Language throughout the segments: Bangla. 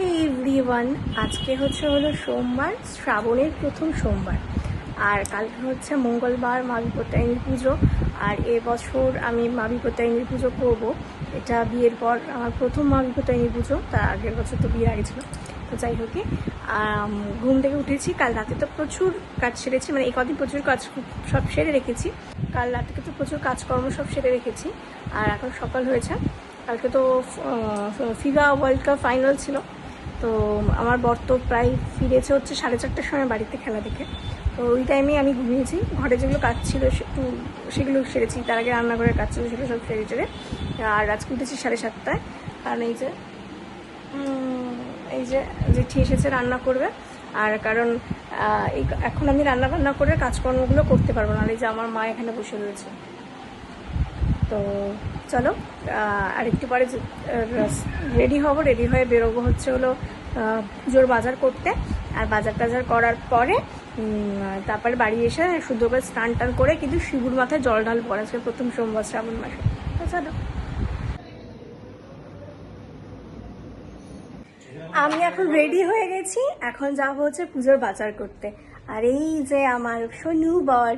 হে এভরিওয়ান, আজকে হলো সোমবার, শ্রাবণের প্রথম সোমবার। আর কালকে হচ্ছে মঙ্গলবার, মা বিপত্তারিণীর পুজো। আর এবছর আমি মা বিপত্তারিণীর পুজো করবো। এটা বিয়ের পর আমার প্রথম মা বিপত্তারিণীর পুজো। তার আগের বছর তো বিয়ের আগে ছিল। তো যাই হোক, ঘুম থেকে উঠেছি। কাল রাতে তো প্রচুর কাজ সেরেছি, মানে এই কদিন প্রচুর কাজ সব সেরে রেখেছি। কাল রাতে তো প্রচুর কাজকর্ম সব সেরে রেখেছি। আর এখন সকাল হয়েছে। কালকে তো ফিফা ওয়ার্ল্ড কাপ ফাইনাল ছিল। তো আমার বর তো প্রায় ফিরেছে হচ্ছে 4:30টার সময় বাড়িতে খেলা দেখে। তো ওই টাইমে আমি ঘুমিয়েছি। ঘরে যেগুলো কাজ ছিল সেগুলো সেরেছি। তার আগে রান্নাঘরের কাজ ছিল, সেগুলো সব সেরে টেরে। আর আজকে উঠেছি 7:30টায়। কারণ এই যে জেঠি এসেছে রান্না করবে। আর কারণ এখন আমি রান্না করে কাজকর্মগুলো করতে পারবো না। এই যে আমার মা এখানে বসে রয়েছে। তো চলো আর একটু পরে রেডি হয়ে বেরোবো পুজোর বাজার করতে। আর বাজার টাজার করার পরে তারপরে বাড়ি এসে শুদ্ধ করে স্নান টান করে কিন্তু শিবুর মাথায় জল ঢাল পড়ে। আজকে প্রথম সোমবার শ্রাবণ মাসে। তো চলো, আমি এখন রেডি হয়ে গেছি। এখন যাবো হচ্ছে পুজোর বাজার করতে। আর এই যে আমার সোনু বর,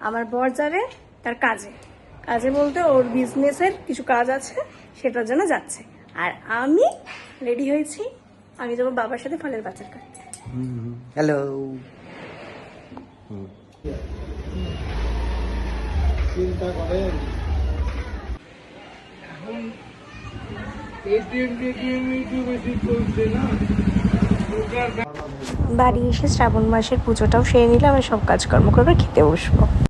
আমার বর যাবে তার কাজে বলতে ওর বিজনেসের কিছু কাজ আছে, সেটার জন্য যাচ্ছে। আর আমি রেডি হয়েছি, আমি যাবো বাবার সাথে ফলের বাজার করতে। হ্যালো। চিন্তা করেন এখন বাড়ি এসে শ্রাবণ মাসের পুজোটাও সেরে নিলাম। আর সব কাজকর্ম করে খেতে বসবো।